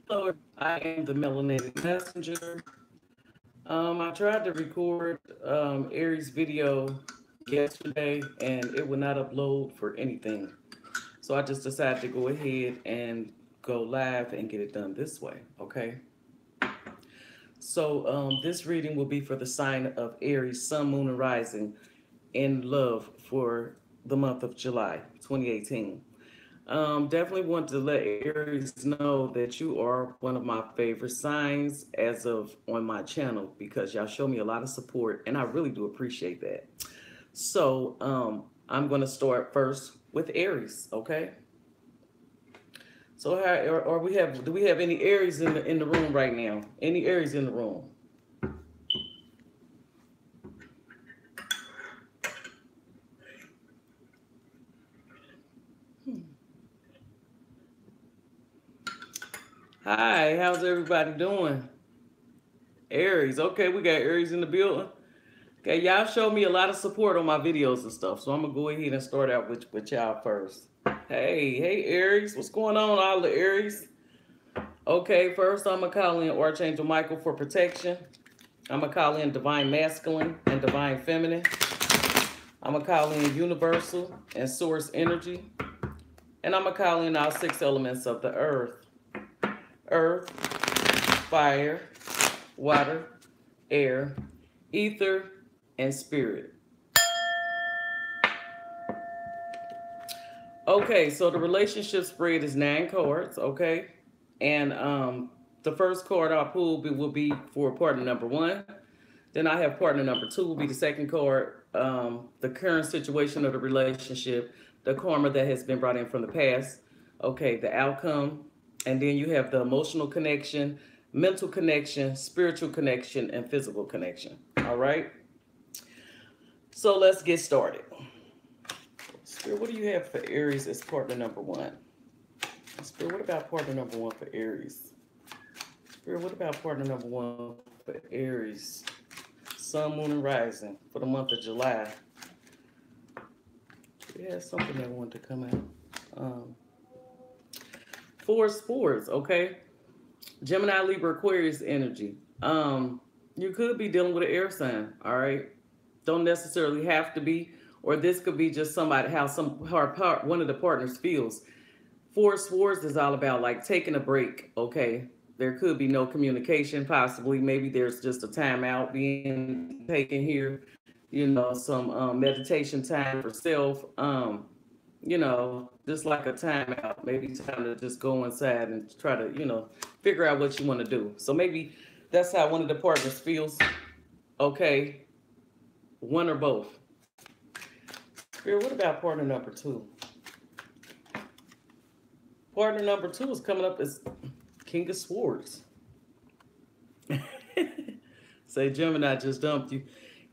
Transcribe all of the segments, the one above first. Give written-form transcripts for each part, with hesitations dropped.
Hello, I am the Melanated Messenger. I tried to record Aries video yesterday and it would not upload for anything. So I just decided to go ahead and go live and get it done this way, okay? So this reading will be for the sign of Aries, Sun, Moon, and Rising in love for the month of July 2018. Definitely want to let Aries know that you are one of my favorite signs as of on my channel because y'all show me a lot of support and I really do appreciate that. So I'm going to start first with Aries, okay? So how or we have do we have any Aries in the room right now? Any Aries in the room? Hi, how's everybody doing? Aries, okay, we got Aries in the building. Okay, y'all show me a lot of support on my videos and stuff, so I'm gonna go ahead and start out with y'all first. Hey, Aries, what's going on, all the Aries? Okay, first I'm gonna call in Archangel Michael for protection. I'm gonna call in Divine Masculine and Divine Feminine. I'm gonna call in Universal and Source Energy. And I'm gonna call in all 6 elements of the earth. Earth, fire, water, air, ether, and spirit. Okay, so the relationship spread is 9 cards, okay? And the first card I pull will be for partner number 1. Then I have partner number 2 will be the second card, the current situation of the relationship, the karma that has been brought in from the past, okay, the outcome, and then you have the emotional connection, mental connection, spiritual connection, and physical connection. All right. So let's get started. Spirit, what do you have for Aries as partner number 1? Spirit, what about partner number 1 for Aries? Spirit, what about partner number 1 for Aries? Sun, Moon, and Rising for the month of July. We had something that wanted to come out. For sports, okay? Gemini, Libra, Aquarius energy. You could be dealing with an air sign, all right? Don't necessarily have to be, or this could be just somebody, how one of the partners feels. Four Swords is all about like taking a break, okay? There could be no communication, possibly. Maybe there's just a timeout being taken here, some meditation time for self, just like a timeout. Maybe time to just go inside and try to, figure out what you want to do. So maybe that's how one of the partners feels, okay? One or both. Spirit, what about partner number 2? Partner number 2 is coming up as King of Swords. Say Gemini just dumped you.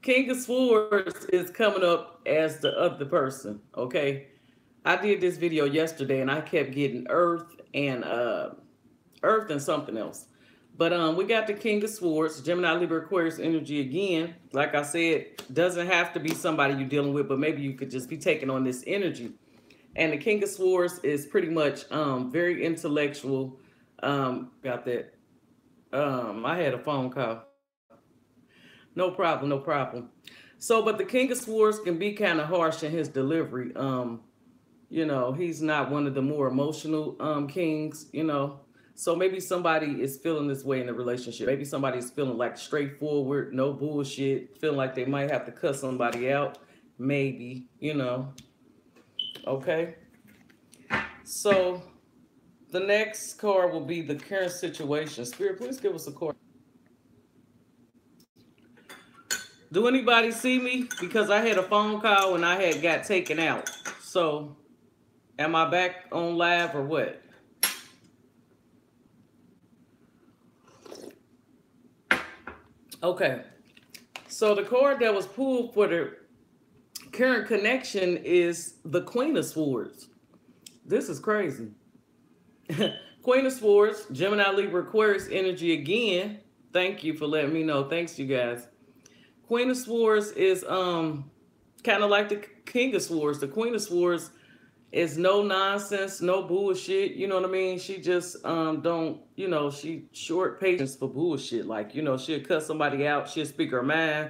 King of Swords is coming up as the other person, okay? I did this video yesterday and I kept getting Earth and something else. But we got the King of Swords, Gemini, Libra, Aquarius energy again. Like I said, doesn't have to be somebody you're dealing with, but maybe you could just be taking on this energy. And the King of Swords is pretty much very intellectual. Got that. I had a phone call. No problem, no problem. So, but the King of Swords can be kind of harsh in his delivery. He's not one of the more emotional kings, So maybe somebody is feeling this way in the relationship. Maybe somebody's feeling like straightforward, no bullshit, feeling like they might have to cuss somebody out. Maybe, Okay. So the next card will be the current situation. Spirit, please give us a card. Do anybody see me? Because I had a phone call and I had got taken out. So am I back on live or what? Okay. So the card that was pulled for the current connection is the Queen of Swords. This is crazy. Queen of Swords, Gemini, Libra, Aquarius energy again. Thank you for letting me know. Thanks, you guys. Queen of Swords is kind of like the King of Swords. The Queen of Swords It's no nonsense, no bullshit. You know what I mean? She just don't, she short patience for bullshit. Like, she'll cut somebody out, she'll speak her mind.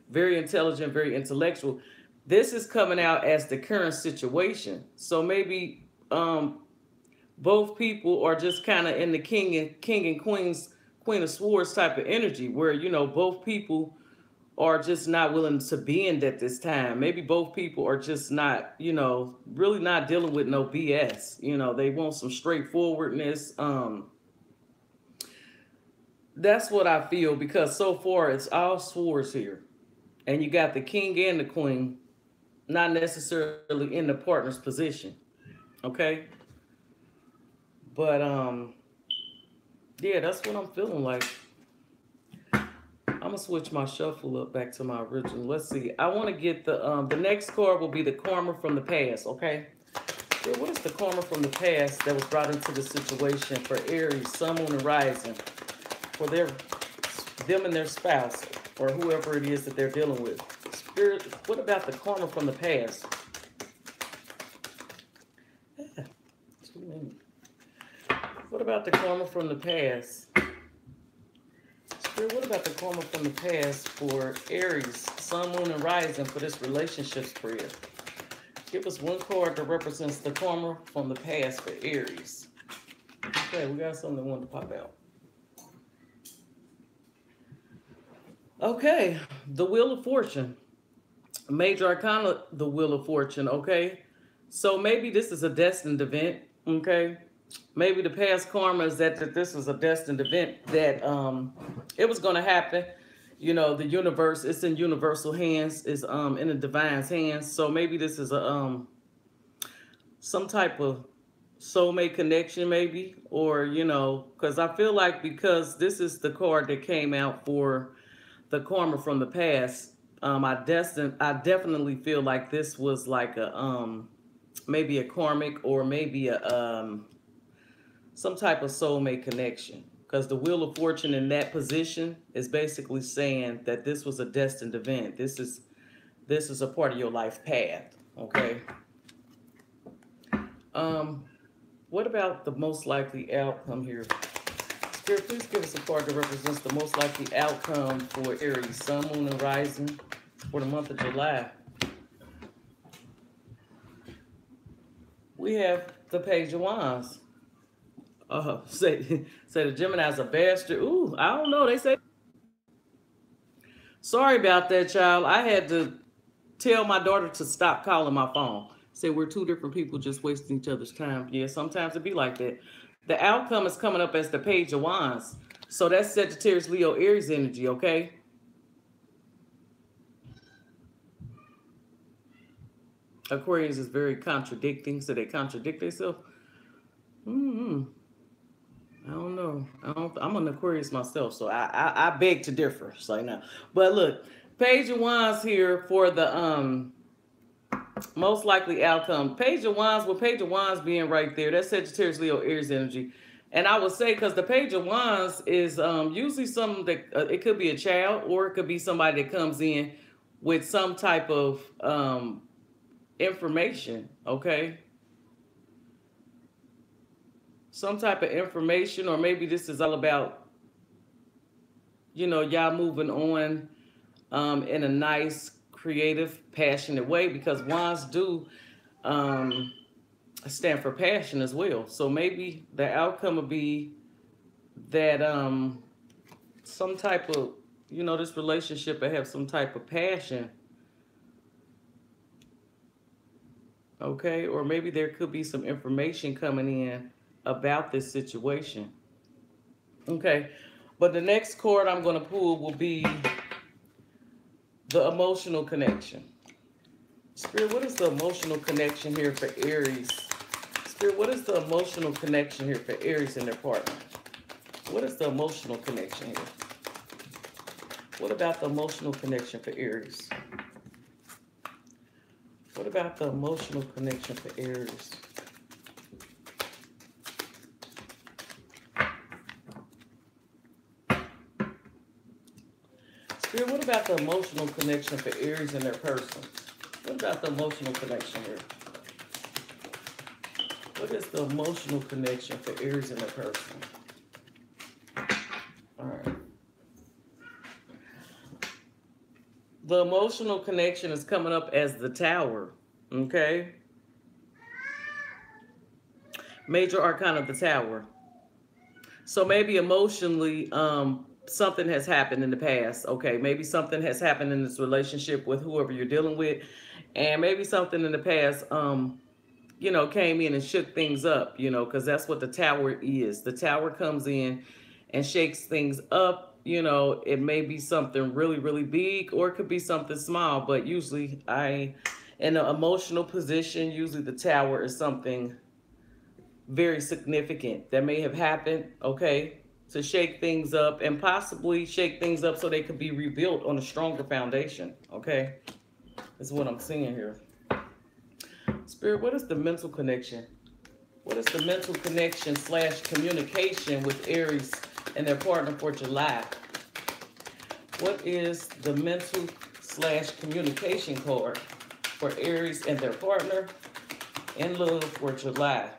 Very intelligent, very intellectual. This is coming out as the current situation. So maybe both people are just kind of in the king and queen of swords type of energy, where both people are just not willing to bend at this time. Maybe both people are just not, really not dealing with no BS. They want some straightforwardness. That's what I feel, because so far it's all swords here. And you got the king and the queen, not necessarily in the partner's position. Okay? But yeah, that's what I'm feeling like. I'm gonna switch my shuffle up back to my original. Let's see. I want to get the next card will be the karma from the past. Okay. Yeah, what is the karma from the past that was brought into the situation for Aries, Sun, Moon, and Rising, for them and their spouse, or whoever it is that they're dealing with? Spirit, what about the karma from the past? Yeah, what about the karma from the past? Spirit, what about the karma from the past for Aries, Sun, Moon, and Rising for this relationship spread? Give us one card that represents the karma from the past for Aries. Okay, we got something that wanted to pop out. Okay, the Wheel of Fortune. Major Arcana, the Wheel of Fortune, okay? So maybe this is a destined event, okay? Maybe the past karma is that this was a destined event, that it was going to happen. The universe, it's in universal hands, it's in the divine's hands. So maybe this is a some type of soulmate connection, maybe, or because I feel like, because this is the card that came out for the karma from the past. I definitely feel like this was like a maybe a karmic, or maybe a some type of soulmate connection, because the Wheel of Fortune in that position is basically saying that this was a destined event. This is a part of your life path. Okay. What about the most likely outcome here? Spirit, please give us a card that represents the most likely outcome for Aries, Sun, Moon, and Rising for the month of July. We have the Page of Wands. Say the Gemini's a bastard. Ooh, I don't know. They say. Sorry about that, child. I had to tell my daughter to stop calling my phone. Say we're two different people just wasting each other's time. Yeah, sometimes it be like that. The outcome is coming up as the Page of Wands. So that's Sagittarius, Leo, Aries energy, okay? Aquarius is very contradicting, so they contradict themselves. I don't know. I'm an Aquarius myself, so I beg to differ. So now, but look, Page of Wands here for the most likely outcome. Page of Wands, with Page of Wands being right there, that's Sagittarius, Leo, Aries energy. And I would say, because the Page of Wands is usually something that it could be a child, or it could be somebody that comes in with some type of information, okay? Some type of information, or maybe this is all about, y'all moving on in a nice, creative, passionate way, because wands do stand for passion as well. So maybe the outcome would be that some type of, this relationship will have some type of passion. Okay, or maybe there could be some information coming in about this situation. Okay, but the next card I'm going to pull will be the emotional connection. Spirit, what is the emotional connection here for Aries? Spirit, what is the emotional connection here for Aries and their partner? What is the emotional connection here? What about the emotional connection for Aries? What about the emotional connection for Aries? Spirit, what about the emotional connection for Aries and their person? What about the emotional connection here? What is the emotional connection for Aries and their person? All right. The emotional connection is coming up as the Tower. Okay. Major arcana of the Tower. So maybe emotionally, something has happened in the past. Okay, maybe something has happened in this relationship with whoever you're dealing with, and maybe something in the past, came in and shook things up. Because that's what the Tower is. The Tower comes in and shakes things up. It may be something really, really big, or it could be something small. But usually, in an emotional position, usually the Tower is something very significant that may have happened, okay, to shake things up and possibly shake things up so they could be rebuilt on a stronger foundation, okay? Is what I'm seeing here. Spirit, what is the mental connection? What is the mental connection / communication with Aries and their partner for July? What is the mental / communication card for Aries and their partner in love for July?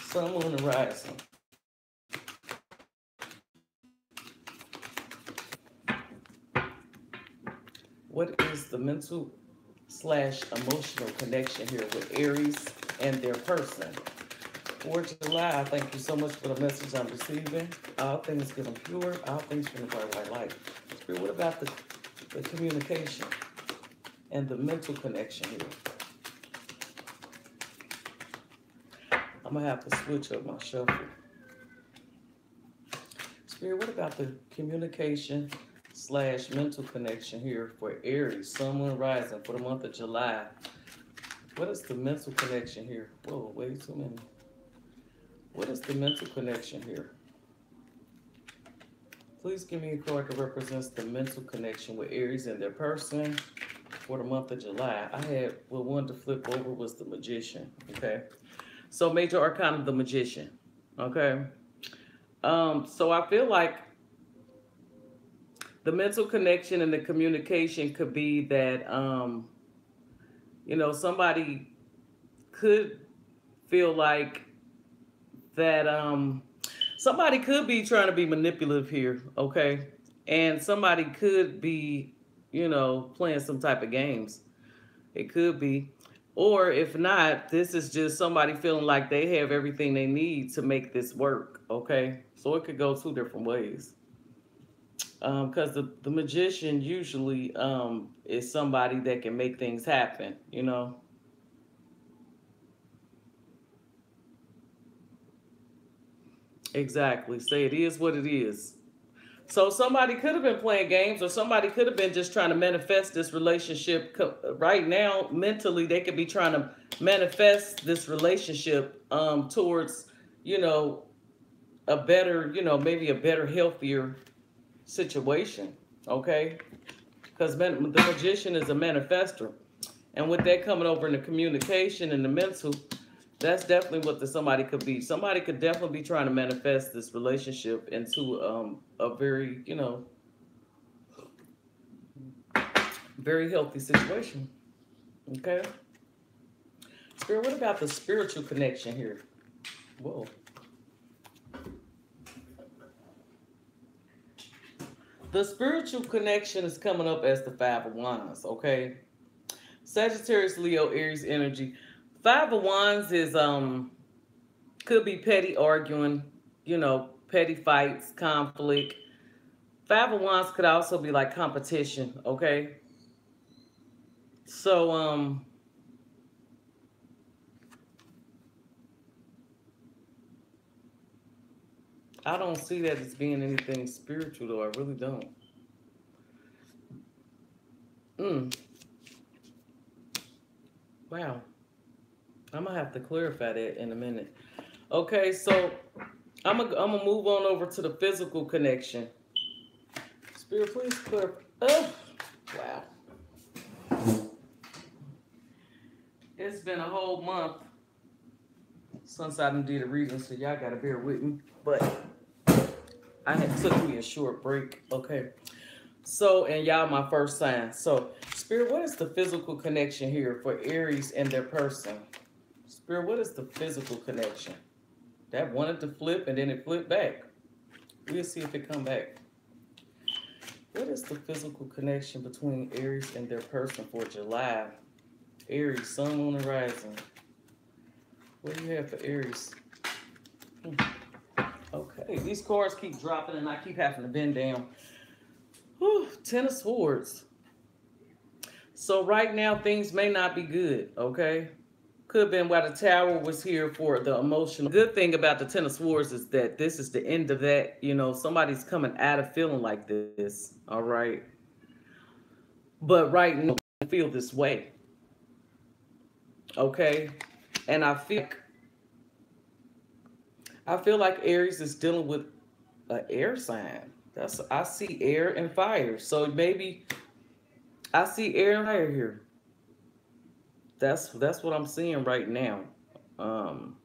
Sun, Moon, and Rising. What is the mental / emotional connection here with Aries and their person? For July, thank you so much for the message I'm receiving. All things given pure, all things from the bright white light. Spirit, what about the communication and the mental connection here? I'm going to have to switch up my shuffle. Spirit, what about the communication / mental connection here for Aries, Sun, Moon, Rising for the month of July? What is the mental connection here? Whoa, way too many. What is the mental connection here? Please give me a card that represents the mental connection with Aries and their person for the month of July. I had, one to flip over was the Magician, okay? So major arcana of the Magician, okay? So I feel like the mental connection and the communication could be that, somebody could feel like that, somebody could be trying to be manipulative here, okay? And somebody could be, playing some type of games. It could be. Or if not, this is just somebody feeling like they have everything they need to make this work, okay? So it could go two different ways. Because the magician usually is somebody that can make things happen. Exactly. Say it is what it is. So somebody could have been playing games, or somebody could have been just trying to manifest this relationship. Right now, mentally, they could be trying to manifest this relationship towards, you know, a better, maybe a better, healthier situation. Okay, because the magician is a manifester, and with that coming over in the communication and the mental, that's definitely what somebody could be. Somebody could definitely be trying to manifest this relationship into a very, very healthy situation. Okay. Spirit, what about the spiritual connection here? Whoa. The spiritual connection is coming up as the Five of Wands, okay? Sagittarius, Leo, Aries energy. Five of Wands is could be petty arguing, petty fights, conflict. Five of Wands could also be like competition, okay? So I don't see that as being anything spiritual though. I really don't. Mm, wow. I'm gonna have to clarify that in a minute. Okay, so I'm gonna move on over to the physical connection. Spirit, please clarify. Oh, wow. It's been a whole month since I did a reading, so y'all gotta bear with me. But I had took me a short break. Okay. So, and y'all my first sign. So, Spirit, what is the physical connection here for Aries and their person? Spirit. Spirit, what is the physical connection? That wanted to flip and then it flipped back. We'll see if it come back. What is the physical connection between Aries and their person for July? Aries, Sun, Moon, and Rising. What do you have for Aries? Okay, these cards keep dropping and I keep having to bend down. Whew, Ten of Swords. So right now things may not be good, okay? Could have been why the Tower was here for the emotional. The good thing about the Ten of Swords is that this is the end of that. You know, somebody's coming out of feeling like this, all right? But right now, I feel this way, okay? And I feel like Aries is dealing with an air sign. I see air and fire. So maybe I see air and fire here. That's what I'm seeing right now. Um,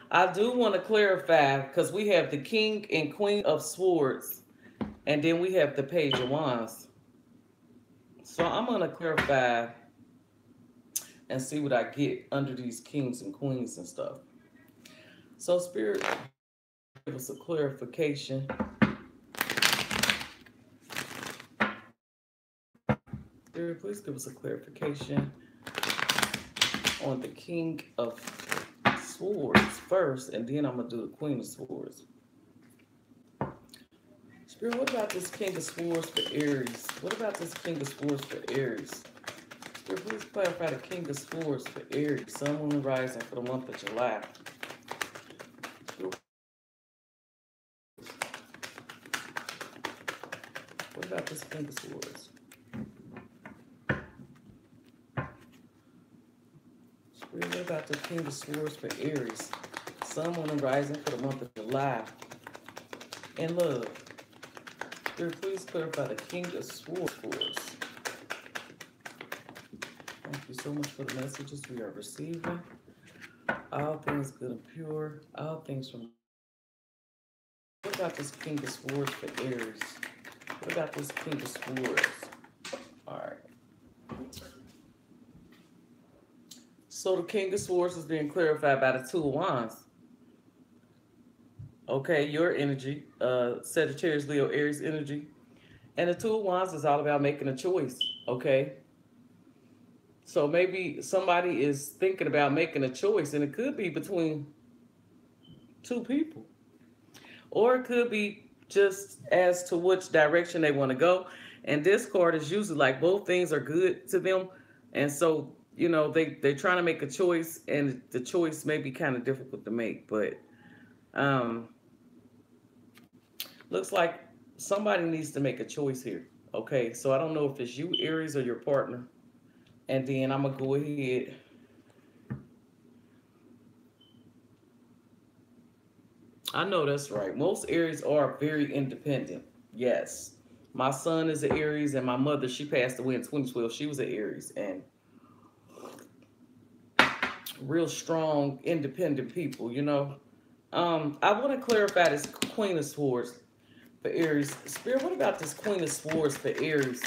I do want to clarify because we have the King and Queen of Swords, and then we have the Page of Wands. So I'm gonna clarify and see what I get under these kings and queens and stuff. So Spirit, give us a clarification. Spirit, please give us a clarification on the King of Swords first, and then I'm gonna do the Queen of Swords. Spirit, what about this King of Swords for Aries? What about this King of Swords for Aries? Spirit, please clarify the King of Swords for Aries, Sun, Moon, and Rising for the month of July. What about this King of Swords? Spirit, what about the King of Swords for Aries, Sun, Moon, and Rising for the month of July? And love. Spirit, please clarify the King of Swords for us. Thank you so much for the messages we are receiving. All things good and pure. All things from. What about this King of Swords for Aries? What about this King of Swords? All right. So the King of Swords is being clarified by the Two of Wands. Okay, your energy, Sagittarius, Leo, Aries energy. And the Two of Wands is all about making a choice, okay? So maybe somebody is thinking about making a choice, and it could be between two people. Or it could be just as to which direction they want to go. And this card is usually like both things are good to them. And so, you know, they're trying to make a choice, and the choice may be kind of difficult to make. But looks like somebody needs to make a choice here. Okay, so I don't know if it's you, Aries, or your partner. And then I'm going to go ahead. I know that's right. Most Aries are very independent. Yes. My son is an Aries, and my mother, she passed away in 2012. She was an Aries. And real strong, independent people, you know. I want to clarify this Queen of Swords for Aries. Spirit, what about this Queen of Swords for Aries?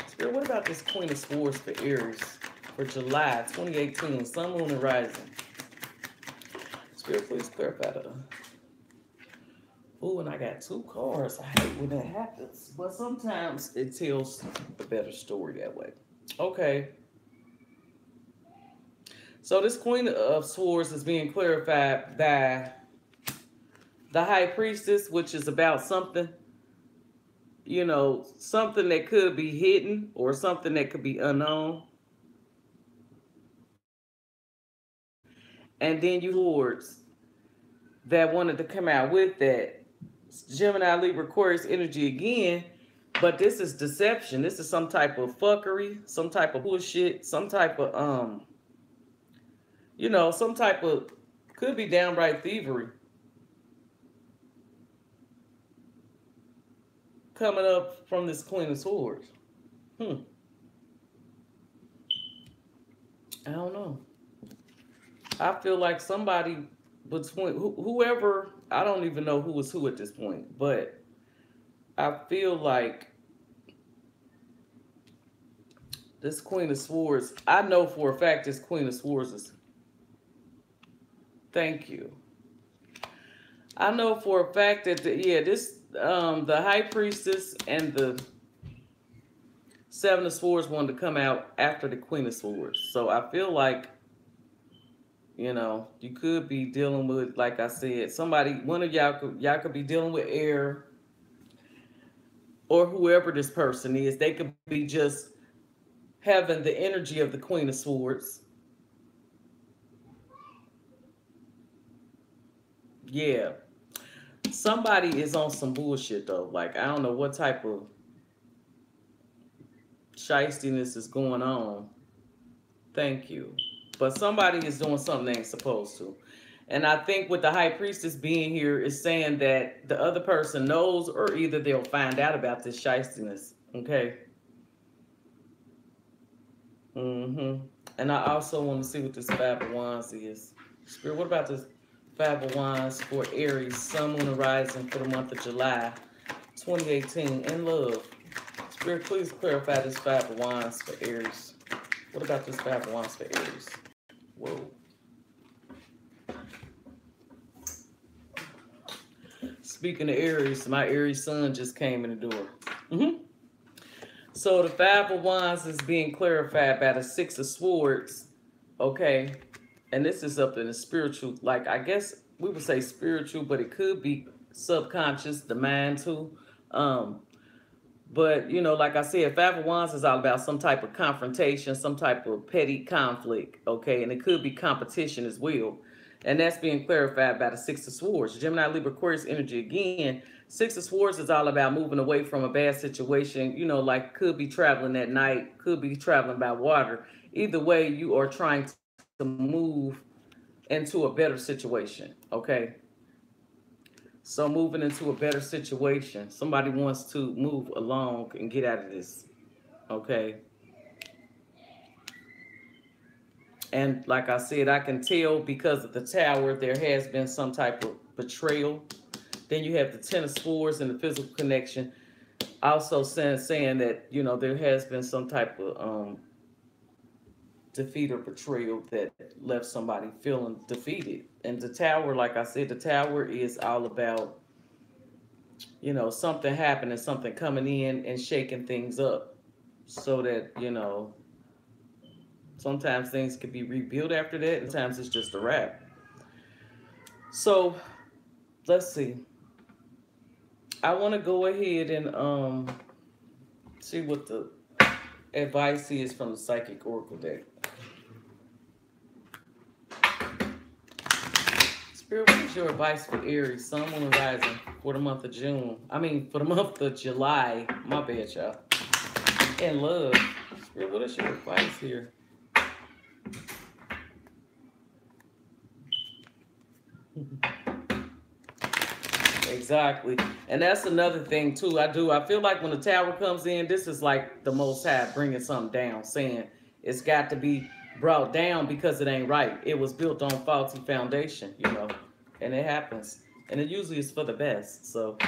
Spirit, what about this Queen of Swords for Aries for July 2018, Sun, Moon, and Rising? Spirit, please clarify that. Oh, and I got two cards. I hate when that happens, but sometimes it tells a better story that way. Okay. So this Queen of Swords is being clarified by the High Priestess, which is about something, you know, something that could be hidden or something that could be unknown. And then you Swords that wanted to come out with that. Gemini, Libra, Aquarius energy again, but this is deception. This is some type of fuckery, some type of bullshit, some type of you know, some type of could be downright thievery coming up from this Queen of Swords. I don't know. I feel like somebody between whoever, I don't even know who was who at this point, but I feel like this Queen of Swords, I know for a fact this Queen of Swords is Thank you. I know for a fact that yeah, this the high priestess and the seven of swords wanted to come out after the queen of swords. So I feel like you could be dealing with, like I said, somebody. One of y'all could be dealing with air or whoever this person is. They could be just having the energy of the queen of swords. Yeah, somebody is on some bullshit though. Like I don't know what type of shystiness is going on. Thank you. But somebody is doing something they ain't supposed to. And I think with the high priestess being here is saying that the other person knows, or either they'll find out about this shystiness. Okay. Mm-hmm. And I also want to see what this Five of Wands is. Spirit, what about this Five of Wands for Aries, Sun, Moon, and Rising for the month of July 2018 in love? Spirit, please clarify this Five of Wands for Aries. What about this Five of Wands for Aries? Whoa. Speaking of Aries, my Aries sun just came in the door. Mm-hmm. So the Five of Wands is being clarified by the Six of Swords. Okay. And this is up in the spiritual, like I guess we would say spiritual, but it could be subconscious, the mind too. Um, but like I said, Five of Wands is all about some type of confrontation, some type of petty conflict, okay? And it could be competition as well. And that's being clarified by the Six of Swords. Gemini, Libra, Aquarius energy again. Six of Swords is all about moving away from a bad situation. Like could be traveling at night, could be traveling by water. Either way, you are trying to move into a better situation, okay? So moving into a better situation. Somebody wants to move along and get out of this. Okay. And like I said, I can tell because of the tower, there has been some type of betrayal. Then you have the Ten of Swords and the physical connection. Also saying that, there has been some type of defeat or betrayal that left somebody feeling defeated. And the tower, like I said, the tower is all about something happening, something coming in and shaking things up so that, sometimes things can be rebuilt after that, and sometimes it's just a wrap. So let's see. I want to go ahead and see what the advice is from the Psychic Oracle deck. Spirit, what is your advice for Aries, Sun, Moon, and Rising for the month of June? I mean, for the month of July. My bad, y'all. And love. Spirit, what is your advice here? Exactly. And that's another thing, too. I feel like when the tower comes in, this is like the Most High bringing something down, saying it's got to be brought down because it ain't right. It was built on faulty foundation, and it happens. And it usually is for the best. So,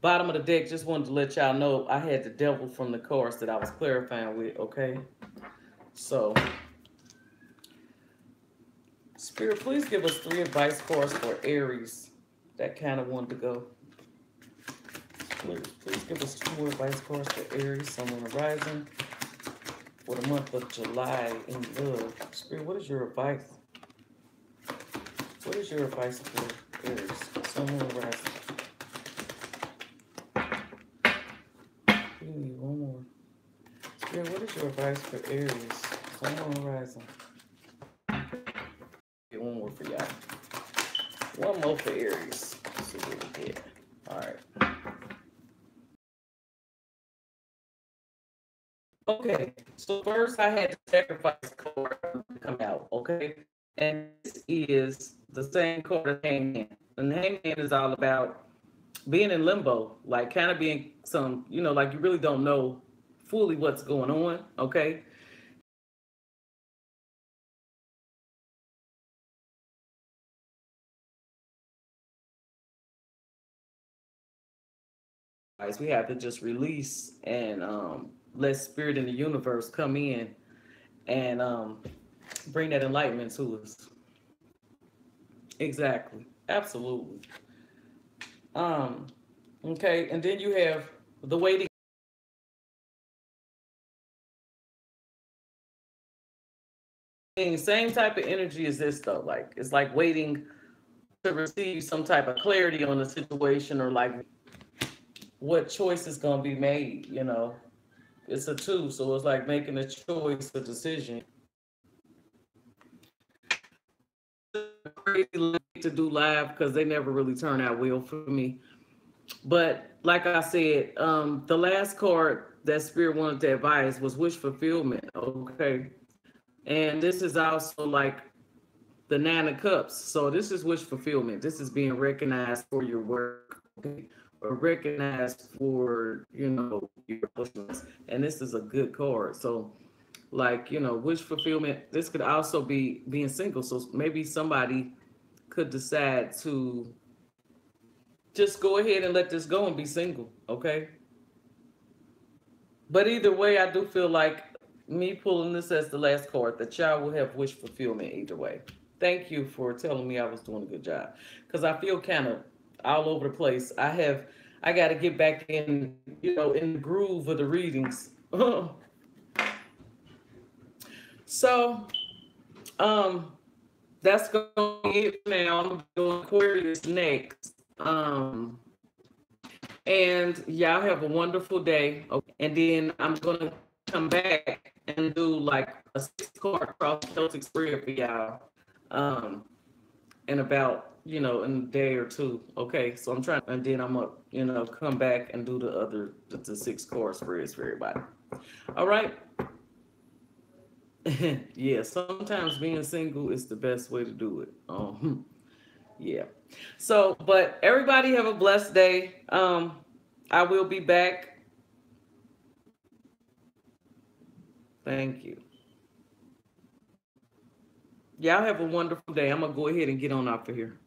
bottom of the deck, just wanted to let y'all know I had the devil from the cards that I was clarifying with, okay? So, Spirit, please give us 3 advice cards for Aries that kind of wanted to go. Please give us 2 more advice cards for Aries, Sun, Moon, and Rising for the month of July in love. Spirit, what is your advice? What is your advice for Aries, Sun, Moon, and Rising? We need one more. Spirit, what is your advice for Aries, Sun, Moon, and Rising? Get one more for y'all. One more for Aries. Let's see what we get. All right. Okay, so first I had to sacrifice card to come out, okay? And this is the same card as Hangman. And Hangman is all about being in limbo, like kind of being some, like you really don't know fully what's going on, okay? We have to just release and let spirit in the universe come in and bring that enlightenment to us. Exactly. Absolutely. Um, okay, and then you have the waiting. Same type of energy as this though. Like it's like waiting to receive some type of clarity on the situation or like what choice is gonna be made, you know. It's a two, so it's like making a choice, a decision. Crazy to do live because they never really turn out well for me. But like I said, the last card that Spirit wanted to advise was wish fulfillment. Okay, and this is also like the Nine of Cups. So this is wish fulfillment. This is being recognized for your work, okay, or recognized for your accomplishments. And this is a good card. So like wish fulfillment. This could also be being single. So maybe somebody could decide to just go ahead and let this go and be single. Okay. But either way, I do feel like me pulling this as the last card, that y'all will have wish fulfillment either way. Thank you for telling me I was doing a good job. Because I feel kind of all over the place. I got to get back in, in the groove of the readings. So, um, that's going to be it for now. I'm doing Aquarius next. And y'all have a wonderful day. Okay. And then I'm gonna come back and do like a 6 card cross Celtic spread for y'all. Um, in about in a day or two. Okay, so I'm trying, and then I'm gonna come back and do the 6 card spreads for everybody. All right. Yeah, sometimes being single is the best way to do it. Yeah. So, but everybody have a blessed day. I will be back. Thank you. Y'all have a wonderful day. I'm gonna go ahead and get on off of here.